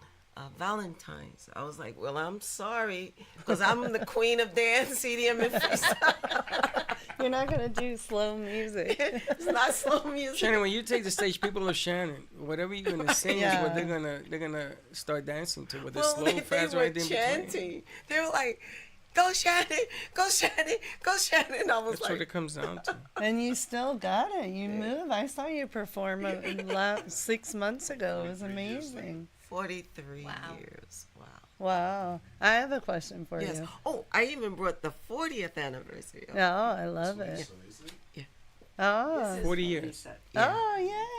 Valentine's. I was like, well, I'm sorry, because I'm the queen of dance, EDM, and freestyle. You're not gonna do slow music. It's not slow music. Shannon, when you take the stage, people are Shannon. Whatever you're gonna sing is what they're gonna start dancing to, whether it's slow, fast, they or were anything in chanting. between. They were like, "Go Shannon, go Shannon, go Shannon." I was That's like, what it comes down to. And you still got it. You move. I saw you perform 6 months ago. It was amazing. 43 years. Wow. Wow. I have a question for Yes. you. Oh, I even brought the 40th anniversary. Oh, I love it. Yeah. Oh. This is 40 years. Oh,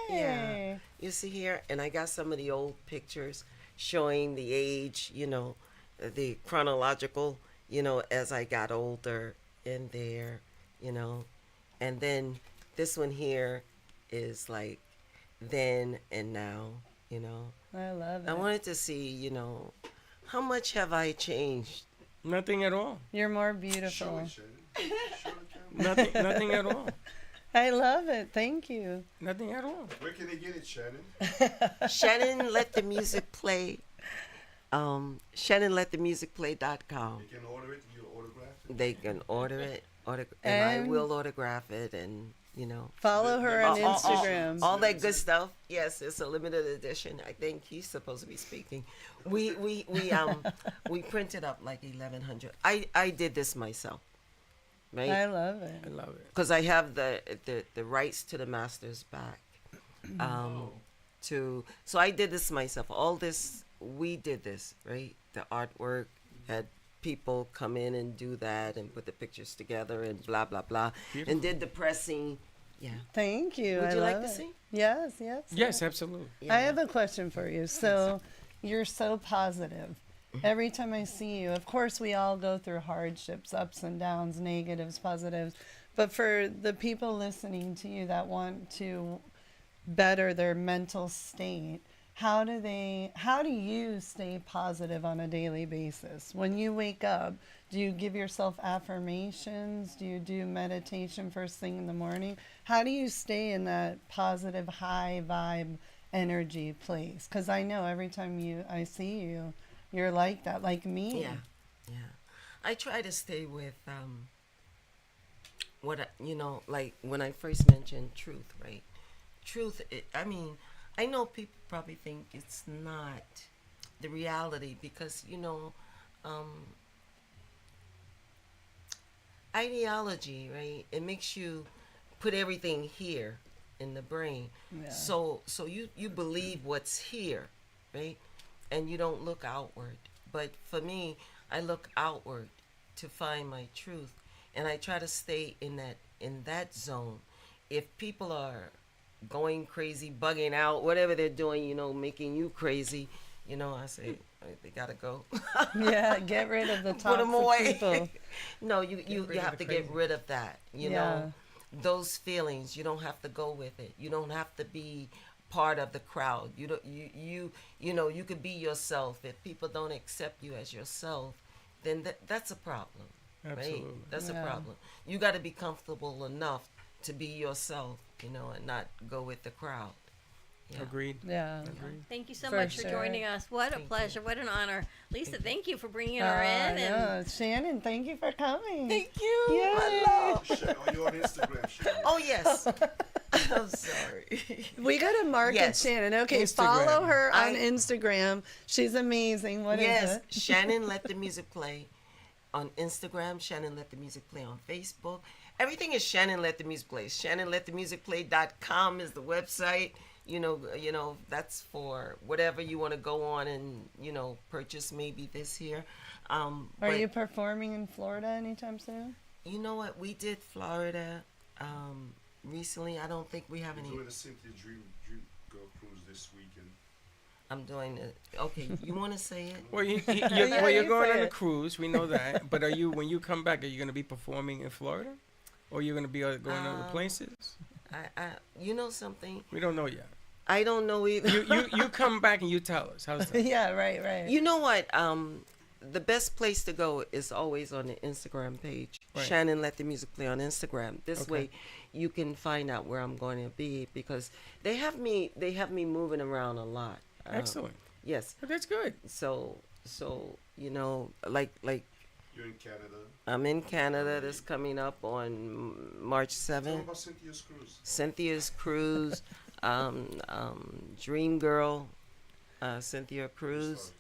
yay. Yeah. You see here, and I got some of the old pictures showing the age, you know, the chronological, you know, as I got older in there, you know. And then this one here is like then and now, you know. I love it. I wanted to see, you know, how much have I changed? Nothing at all. You're more beautiful. Nothing at all. I love it. Thank you. Nothing at all. Where can they get it, Shannon? Shannon, let the music play. ShannonLetTheMusicPlay.com. They can order it. You autograph it. They can order it, and I will autograph it, and you know. Follow her on Instagram. All that good stuff. Yes, it's a limited edition. I think he's supposed to be speaking. We printed up like 1,100. I did this myself. Right? I love it. I love it. Because I have the rights to the masters back. So I did this myself. All this, we did this, right? The artwork, had people come in and do that and put the pictures together and blah, blah, blah. Beautiful. And did the pressing. Yeah. Thank you. Would I you like love to it. see? Yes. Yes, absolutely. I have a question for you. So you're so positive. Every time I see you, of course, we all go through hardships, ups and downs, negatives, positives. But for the people listening to you that want to better their mental state, how do you stay positive on a daily basis? When you wake up, do you give yourself affirmations? Do you do meditation first thing in the morning? How do you stay in that positive, high vibe energy place, because I know every time I see you, you're like that, like me. Yeah. I try to stay with like when I first mentioned truth, right? Truth. I know people probably think it's not the reality because ideology, right? It makes you put everything here in the brain. Yeah. So you believe what's here, right? And you don't look outward. But for me, I look outward to find my truth, and I try to stay in that zone. If people are going crazy, bugging out, whatever they're doing, making you crazy, I say they gotta go. Yeah, get rid of the toxic Put them away. people. No, you have to get rid of that. You know, those feelings. You don't have to go with it. You don't have to be part of the crowd. You could be yourself. If people don't accept you as yourself, then that's a problem. Absolutely. Right? That's a problem. You got to be comfortable enough to be yourself, and not go with the crowd. Yeah. Agreed. Yeah. Agreed. Thank you so much for joining us. What a pleasure. What an honor. Lisa, thank you for bringing her in. And Shannon, thank you for coming. Thank you. Yay. Are you on Instagram, Shannon? Oh, yes. I'm sorry. We got to market Shannon. Okay, Instagram. Follow her on Instagram. She's amazing. What is it? Shannon Let the Music Play on Instagram. Shannon Let the Music Play on Facebook. Everything is Shannon Let the Music Play. ShannonLetTheMusicPlay.com is the website. That's for whatever you want to go on and, purchase maybe this year. Are you performing in Florida anytime soon? You know what? We did Florida recently. I don't think we have any. I'm doing the Cynthia Dream Girl Cruise this weekend. I'm doing it. Okay, you want to say it? Well, you're going on a cruise. We know that. But when you come back, are you going to be performing in Florida? Or are you going to be going other places? You know something? We don't know yet. I don't know either. You come back and you tell us. How's that? Yeah, right. You know what? The best place to go is always on the Instagram page. Right. Shannon Let the Music Play on Instagram. This way you can find out where I'm going to be, because they have me moving around a lot. Excellent. Yes. Well, that's good. So like You're in Canada. I'm in Canada. That's coming up on March 7th. Tell about Cynthia's Cruise. Cynthia's Cruise, Dream Girl, Cynthia Cruise.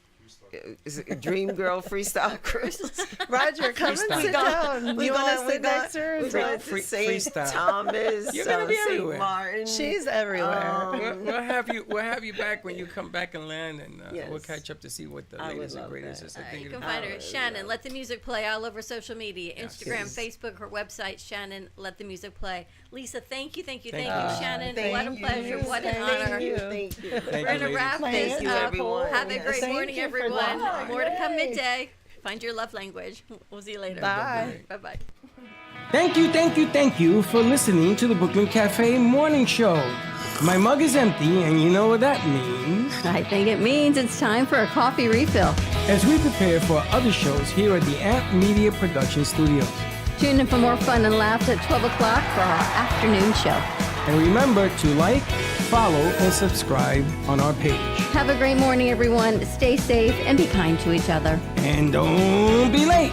Is it Dream Girl Freestyle Cruise? Roger, come and sit down. You want to sit next to her? We're going to St. Thomas. You're gonna be St. everywhere. Martin. She's everywhere. We'll have you back when you come back and land, and Yes. we'll catch up to see what the latest and greatest is. You can find her, Shannon Let the Music Play, all over social media, Instagram, Facebook, her website, Shannon Let the Music Play. Lisa, thank you, Shannon. What a pleasure. What an honor. Thank you. We're going to wrap this up. Have a great morning, everyone. More to come midday. Find your love language. We'll see you later. Bye. Bye-bye. Thank you for listening to the Brooklyn Cafe Morning Show. My mug is empty, and you know what that means. I think it means it's time for a coffee refill. As we prepare for other shows here at the Amp Media Production Studios. Tune in for more fun and laughs at 12 o'clock for our afternoon show. And remember to like, follow, and subscribe on our page. Have a great morning, everyone. Stay safe and be kind to each other. And don't be late.